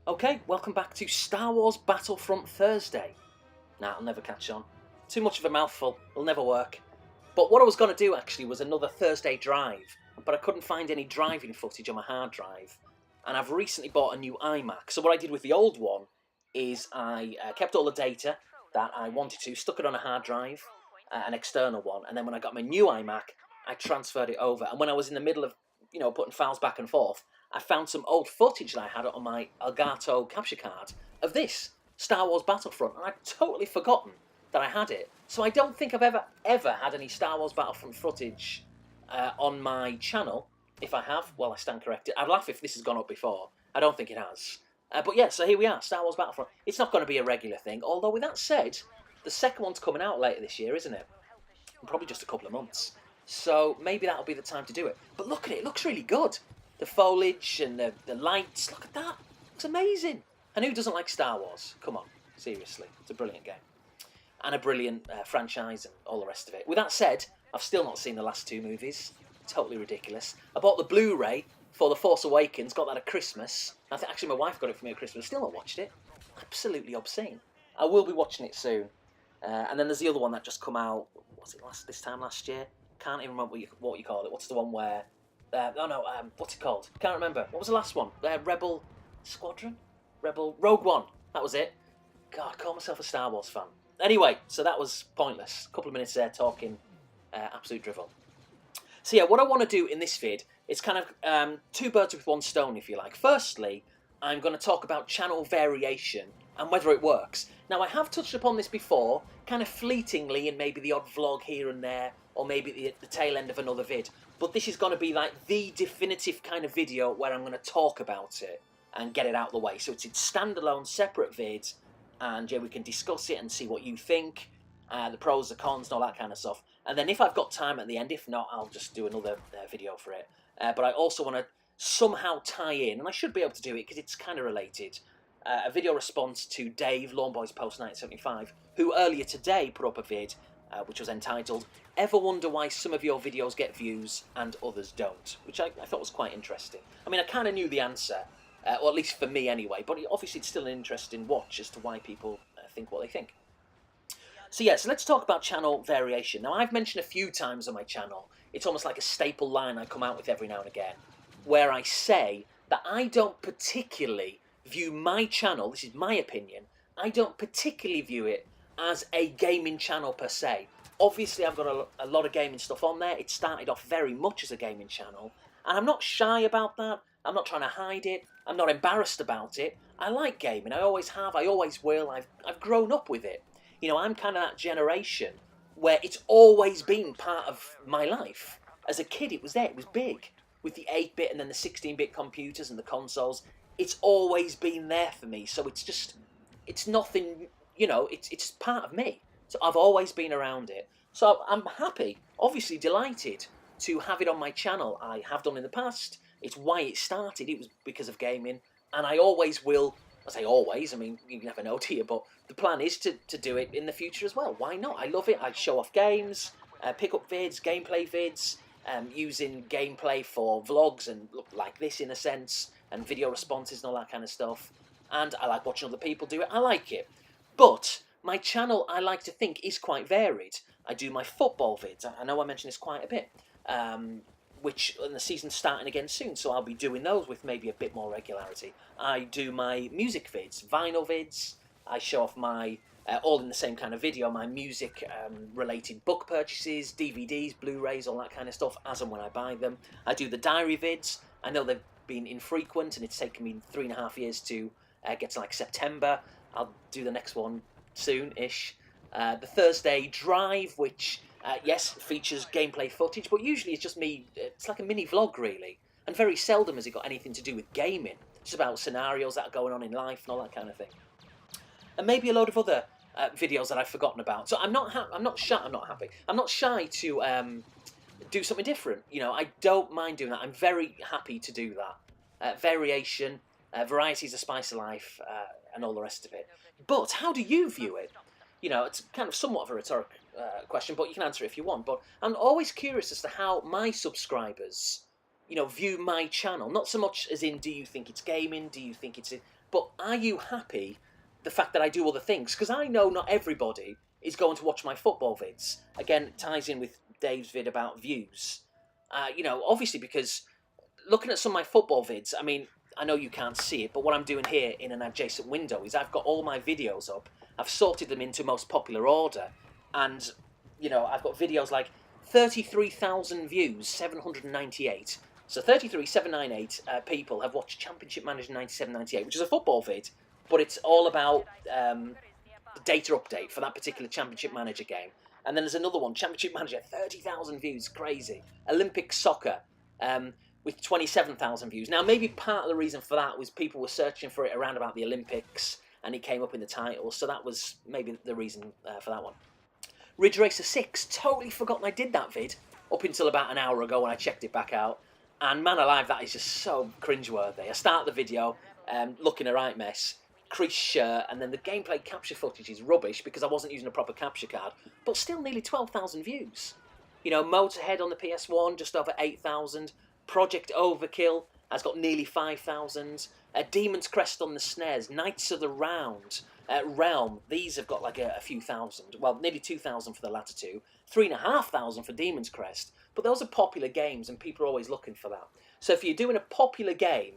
Okay, welcome back to Star Wars Battlefront Thursday. Nah, I'll never catch on. Too much of a mouthful, it'll never work. But what I was going to do actually was another Thursday drive, but I couldn't find any driving footage on my hard drive. And I've recently bought a new iMac, so what I did with the old one is I kept all the data that I wanted to, stuck it on a hard drive, an external one, and then when I got my new iMac, I transferred it over. And when I was in the middle of, putting files back and forth, I found some old footage that I had on my Elgato capture card of this, Star Wars Battlefront, and I'd totally forgotten that I had it. So I don't think I've ever had any Star Wars Battlefront footage on my channel. If I have, well, I stand corrected. I'd laugh if this has gone up before. I don't think it has. But yeah, so here we are, Star Wars Battlefront. It's not going to be a regular thing, although with that said, the second one's coming out later this year, isn't it? In probably just a couple of months. So maybe that'll be the time to do it. But look at it, it looks really good. The foliage and the lights, look at that. It looks amazing. And who doesn't like Star Wars? Come on, seriously. It's a brilliant game. And a brilliant franchise and all the rest of it. With that said, I've still not seen the last two movies. Totally ridiculous. I bought the Blu-ray for The Force Awakens, got that at Christmas. I think actually my wife got it for me at Christmas. Still not watched it. Absolutely obscene. I will be watching it soon. And then there's the other one that just come out. Was it this time last year? Can't even remember what you call it. What's the one where? What's it called? Can't remember. What was the last one? Rebel Squadron? Rogue One. That was it. God, I call myself a Star Wars fan. Anyway, so that was pointless. A couple of minutes there talking absolute drivel. So yeah, what I want to do in this vid is kind of two birds with one stone, if you like. Firstly, I'm going to talk about channel variation and whether it works. Now, I have touched upon this before, kind of fleetingly in maybe the odd vlog here and there, or maybe the tail end of another vid. But this is going to be like the definitive kind of video where I'm going to talk about it and get it out of the way. So it's in standalone, separate vids, and yeah, we can discuss it and see what you think, the pros, the cons, and all that kind of stuff. And then if I've got time at the end, if not, I'll just do another video for it. But I also want to somehow tie in, and I should be able to do it because it's kind of related, a video response to Dave, Lawnboys Post 1975, who earlier today put up a vid which was entitled, "Ever Wonder Why Some of Your Videos Get Views and Others Don't?" Which I thought was quite interesting. I mean, I kind of knew the answer, or at least for me anyway, but obviously it's still an interesting watch as to why people think what they think. So yeah, so let's talk about channel variation. Now, I've mentioned a few times on my channel, it's almost like a staple line I come out with every now and again, where I say that I don't particularly view my channel, this is my opinion, I don't particularly view it as a gaming channel per se. Obviously, I've got a lot of gaming stuff on there. It started off very much as a gaming channel, and I'm not shy about that. I'm not trying to hide it. I'm not embarrassed about it. I like gaming. I always have. I always will. I've grown up with it. You know, I'm kind of that generation where it's always been part of my life. As a kid, it was there. It was big. With the 8-bit and then the 16-bit computers and the consoles, it's always been there for me. So it's nothing, it's part of me. So I've always been around it. So I'm happy, obviously delighted to have it on my channel. I have done in the past. It's why it started. It was because of gaming. And I always will. I say always, I mean, you never know, do you? But the plan is to do it in the future as well. Why not? I love it. I show off games, pick up vids, gameplay vids, using gameplay for vlogs and look like this in a sense, and video responses and all that kind of stuff. And I like watching other people do it. I like it. But my channel, I like to think, is quite varied. I do my football vids. I know I mention this quite a bit. Which, and the season's starting again soon, so I'll be doing those with maybe a bit more regularity. I do my music vids, vinyl vids. I show off my, all in the same kind of video, my music-related book purchases, DVDs, Blu-rays, all that kind of stuff, as and when I buy them. I do the diary vids. I know they've been infrequent, and it's taken me 3.5 years to get to like September. I'll do the next one soon-ish. The Thursday drive, which... yes, features gameplay footage, but usually it's just me, it's like a mini vlog really, and very seldom has it got anything to do with gaming. It's about scenarios that are going on in life and all that kind of thing. And maybe a load of other videos that I've forgotten about. So I'm not shy to do something different. You know, I don't mind doing that. I'm very happy to do that. Variation, variety is the spice of life, and all the rest of it. But how do you view it? You know, it's kind of somewhat of a rhetoric question, but you can answer it if you want. But I'm always curious as to how my subscribers view my channel? Not so much as in, do you think it's gaming? Do you think it's... But are you happy the fact that I do other things? Because I know not everybody is going to watch my football vids. Again, it ties in with Dave's vid about views. Obviously because looking at some of my football vids, I mean, I know you can't see it, but what I'm doing here in an adjacent window is I've got all my videos up. I've sorted them into most popular order. And, I've got videos like 33,000 views, 798. So 33,798 people have watched Championship Manager 97-98, which is a football vid, but it's all about the data update for that particular Championship Manager game. And then there's another one, Championship Manager, 30,000 views, crazy. Olympic Soccer, with 27,000 views. Now, maybe part of the reason for that was people were searching for it around about the Olympics, and it came up in the title, so that was maybe the reason for that one. Ridge Racer 6, totally forgotten I did that vid up until about an hour ago when I checked it back out. And man alive, that is just so cringeworthy. I start the video looking a right mess, creased shirt, and then the gameplay capture footage is rubbish because I wasn't using a proper capture card, but still nearly 12,000 views. Motorhead on the PS1, just over 8,000. Project Overkill has got nearly 5,000. Demon's Crest on the SNES, Knights of the Round, Realm, these have got like a few thousand. Well, nearly 2,000 for the latter two. 3,500 for Demon's Crest. But those are popular games and people are always looking for that. So if you're doing a popular game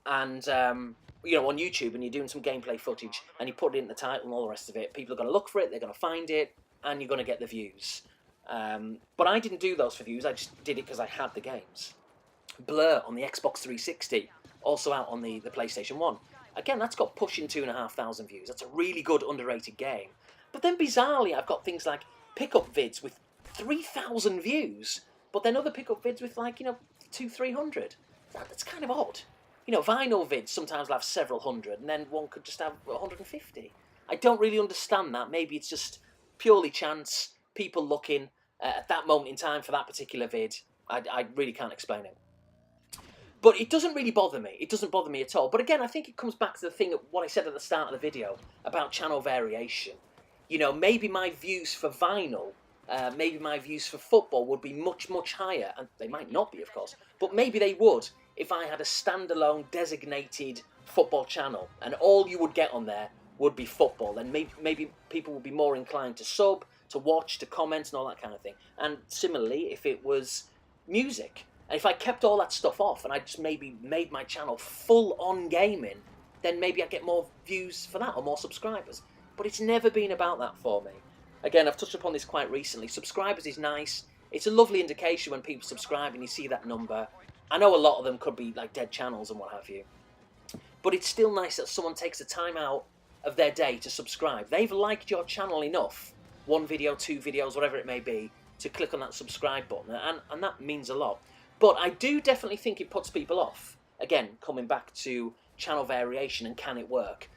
and, on YouTube and you're doing some gameplay footage and you put it in the title and all the rest of it, people are going to look for it, they're going to find it, and you're going to get the views. But I didn't do those for views, I just did it because I had the games. Blur on the Xbox 360, also out on the PlayStation 1. Again, that's got pushing 2,500 views. That's a really good, underrated game. But then bizarrely, I've got things like pickup vids with 3,000 views, but then other pickup vids with 200-300. That's kind of odd. Vinyl vids sometimes will have several hundred, and then one could just have 150. I don't really understand that. Maybe it's just purely chance, people looking at that moment in time for that particular vid. I really can't explain it. But it doesn't really bother me. It doesn't bother me at all. But again, I think it comes back to the thing of what I said at the start of the video about channel variation. Maybe my views for vinyl, maybe my views for football would be much, much higher. And they might not be, of course. But maybe they would if I had a standalone designated football channel. And all you would get on there would be football. Then maybe people would be more inclined to sub, to watch, to comment and all that kind of thing. And similarly, if it was music, and if I kept all that stuff off and I just maybe made my channel full on gaming, then maybe I'd get more views for that or more subscribers. But it's never been about that for me. Again, I've touched upon this quite recently. Subscribers is nice. It's a lovely indication when people subscribe and you see that number. I know a lot of them could be like dead channels and what have you. But it's still nice that someone takes the time out of their day to subscribe. They've liked your channel enough, one video, two videos, whatever it may be, to click on that subscribe button. And that means a lot. But I do definitely think it puts people off. Again, coming back to channel variation and can it work.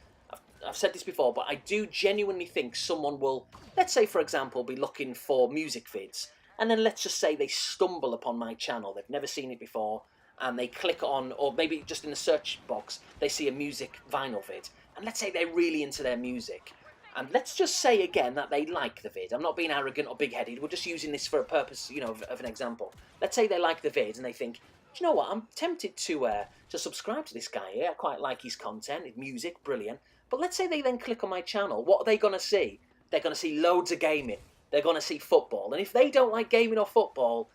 I've said this before, but I do genuinely think someone will, let's say for example, be looking for music vids. And then let's just say they stumble upon my channel. They've never seen it before. And they click on, or maybe just in the search box, they see a music vinyl vid. And let's say they're really into their music. And let's just say again that they like the vid. I'm not being arrogant or big-headed. We're just using this for a purpose, of an example. Let's say they like the vid and they think, do you know what? I'm tempted to subscribe to this guy here. I quite like his content, his music, brilliant. But let's say they then click on my channel. What are they going to see? They're going to see loads of gaming. They're going to see football. And if they don't like gaming or football,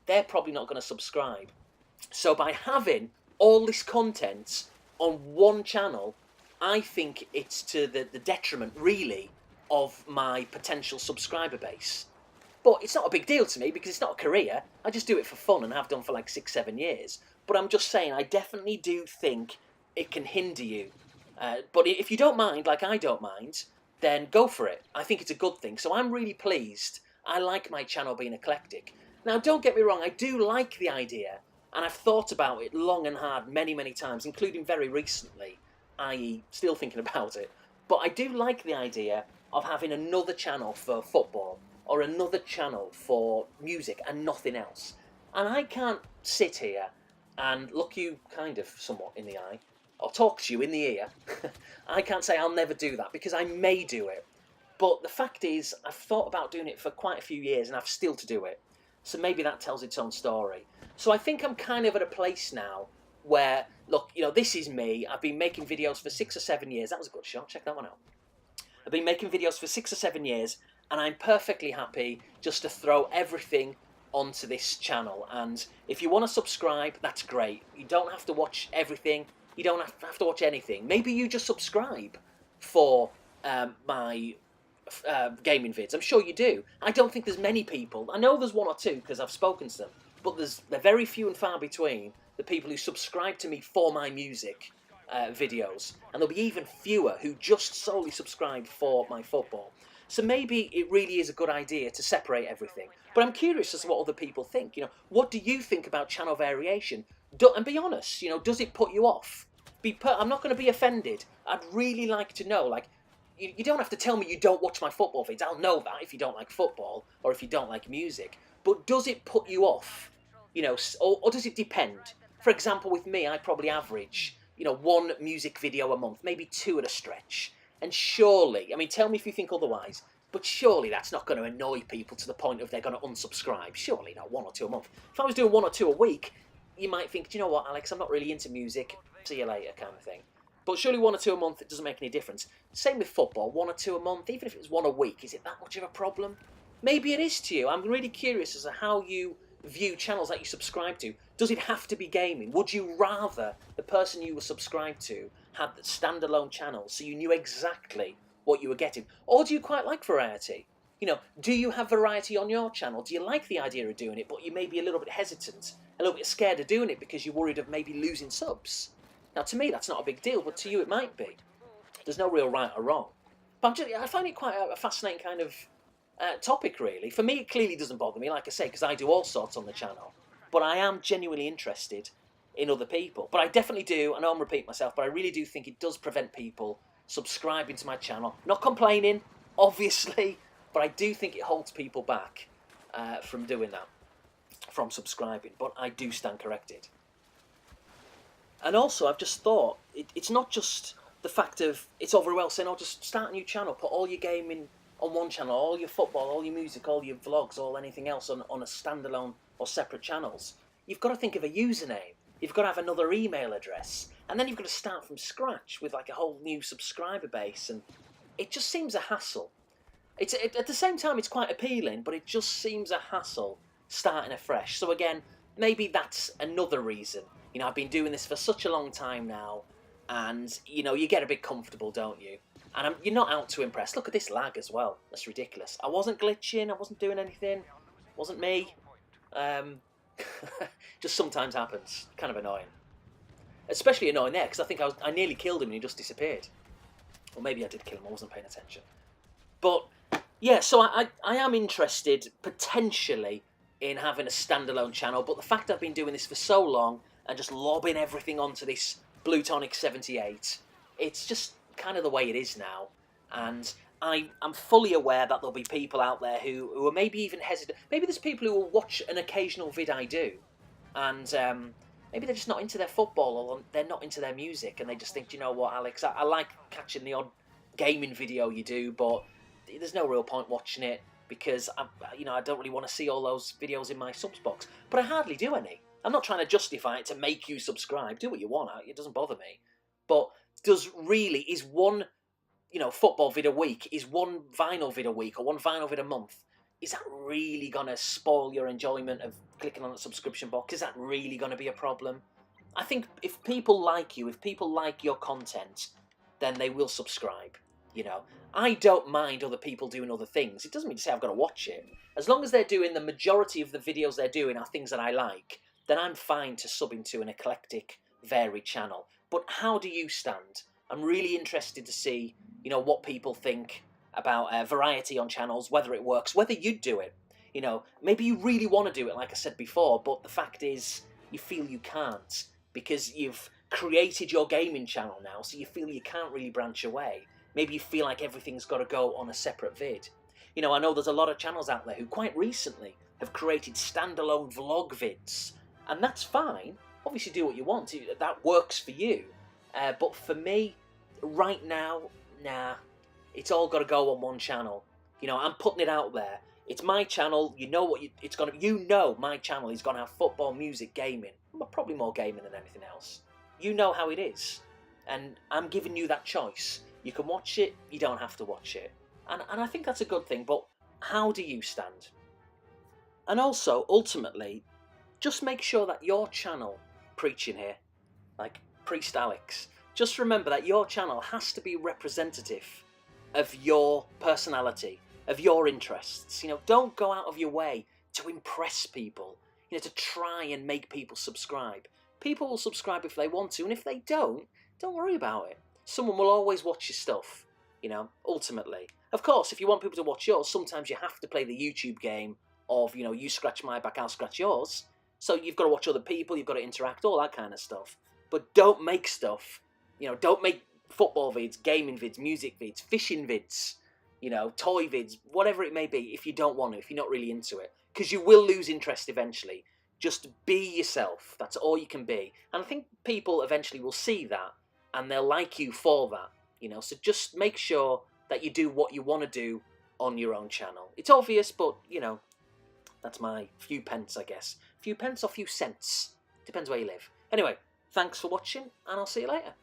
they're probably not going to subscribe. So by having all this content on one channel, I think it's to the detriment, really, of my potential subscriber base. But it's not a big deal to me because it's not a career. I just do it for fun and have done for like 6-7 years. But I'm just saying, I definitely do think it can hinder you. But if you don't mind, like I don't mind, then go for it. I think it's a good thing. So I'm really pleased. I like my channel being eclectic. Now, don't get me wrong, I do like the idea. And I've thought about it long and hard many, many times, including very recently. I.e. still thinking about it. But I do like the idea of having another channel for football or another channel for music and nothing else. And I can't sit here and look you kind of somewhat in the eye or talk to you in the ear. I can't say I'll never do that because I may do it. But the fact is, I've thought about doing it for quite a few years and I've still to do it. So maybe that tells its own story. So I think I'm kind of at a place now where, look, this is me. I've been making videos for 6 or 7 years. That was a good shot. Check that one out. I've been making videos for 6 or 7 years, and I'm perfectly happy just to throw everything onto this channel. And if you want to subscribe, that's great. You don't have to watch everything. You don't have to watch anything. Maybe you just subscribe for my gaming vids. I'm sure you do. I don't think there's many people. I know there's one or two because I've spoken to them, but they're very few and far between the people who subscribe to me for my music videos, and there'll be even fewer who just solely subscribe for my football. So maybe it really is a good idea to separate everything. But I'm curious as to what other people think. What do you think about channel variation? And be honest, does it put you off? I'm not going to be offended. I'd really like to know, like, you don't have to tell me you don't watch my football vids. I'll know that if you don't like football or if you don't like music. But does it put you off? Or does it depend? For example, with me, I probably average, one music video a month, maybe 2 at a stretch. And surely, tell me if you think otherwise, but surely that's not going to annoy people to the point of they're going to unsubscribe. Surely not 1 or 2 a month. If I was doing 1 or 2 a week, you might think, do you know what, Alex, I'm not really into music. See you later kind of thing. But surely 1 or 2 a month, it doesn't make any difference. Same with football, 1 or 2 a month, even if it was 1 a week, is it that much of a problem? Maybe it is to you. I'm really curious as to how you view channels that you subscribe to. Does it have to be gaming? Would you rather the person you were subscribed to had standalone channels so you knew exactly what you were getting? Or do you quite like variety? Do you have variety on your channel? Do you like the idea of doing it, but you may be a little bit hesitant, a little bit scared of doing it because you're worried of maybe losing subs? Now, to me, that's not a big deal, but to you, it might be. There's no real right or wrong. But I find it quite a fascinating kind of topic, really. For me, it clearly doesn't bother me, like I say, because I do all sorts on the channel. But I am genuinely interested in other people. But I definitely do, I know I'm repeating myself, but I really do think it does prevent people subscribing to my channel. Not complaining, obviously, but I do think it holds people back from doing that, from subscribing. But I do stand corrected. And also, I've just thought, it's not just the fact of, it's all very well saying, just start a new channel, put all your gaming on one channel, all your football, all your music, all your vlogs, all anything else on a standalone or separate channels. You've got to think of a username. You've got to have another email address. And then you've got to start from scratch with like a whole new subscriber base. And it just seems a hassle. At the same time, it's quite appealing, but it just seems a hassle starting afresh. So again, maybe that's another reason. I've been doing this for such a long time now, and, you get a bit comfortable, don't you? And you're not out to impress. Look at this lag as well. That's ridiculous. I wasn't glitching. I wasn't doing anything. It wasn't me. Just sometimes happens. Kind of annoying. Especially annoying there, because I think I nearly killed him and he just disappeared. Or maybe I did kill him. I wasn't paying attention. But, yeah, so I am interested, potentially, in having a standalone channel. But the fact I've been doing this for so long, and just lobbing everything onto this Blutonic 78. It's just kind of the way it is now. And I'm fully aware that there'll be people out there who are maybe even hesitant. Maybe there's people who will watch an occasional vid I do, and maybe they're just not into their football, or they're not into their music, and they just think, you know what, Alex, I like catching the odd gaming video you do, but there's no real point watching it, because I don't really want to see all those videos in my subs box. But I hardly do any. I'm not trying to justify it to make you subscribe. Do what you want. It doesn't bother me. But is one, football vid a week, is one vinyl vid a week, or one vinyl vid a month, is that really going to spoil your enjoyment of clicking on the subscription box? Is that really going to be a problem? I think if people like you, if people like your content, then they will subscribe. I don't mind other people doing other things. It doesn't mean to say I've got to watch it. As long as they're doing, the majority of the videos they're doing are things that I like, then I'm fine to sub into an eclectic, varied channel. But how do you stand? I'm really interested to see, what people think about variety on channels, whether it works, whether you'd do it. Maybe you really want to do it, like I said before, but the fact is, you feel you can't, because you've created your gaming channel now, so you feel you can't really branch away. Maybe you feel like everything's got to go on a separate vid. I know there's a lot of channels out there who quite recently have created standalone vlog vids. And that's fine. Obviously do what you want. That works for you. But for me, right now, nah. It's all got to go on one channel. I'm putting it out there. It's my channel. You know what it's gonna. You know my channel is gonna have football, music, gaming. Probably more gaming than anything else. You know how it is, and I'm giving you that choice. You can watch it. You don't have to watch it, and I think that's a good thing. But how do you stand? And also, ultimately, just make sure that your channel, preaching here, like Priest Alex, just remember that your channel has to be representative of your personality, of your interests. Don't go out of your way to impress people, to try and make people subscribe. People will subscribe if they want to, and if they don't worry about it. Someone will always watch your stuff, ultimately. Of course, if you want people to watch yours, sometimes you have to play the YouTube game of, you scratch my back, I'll scratch yours. So you've got to watch other people, you've got to interact, all that kind of stuff. But don't make stuff, don't make football vids, gaming vids, music vids, fishing vids, toy vids, whatever it may be, if you don't want to, if you're not really into it. Because you will lose interest eventually. Just be yourself. That's all you can be. And I think people eventually will see that, and they'll like you for that. So just make sure that you do what you want to do on your own channel. It's obvious, but, that's my few pence, I guess. Few pence or few cents. Depends where you live. Anyway, thanks for watching, and I'll see you later.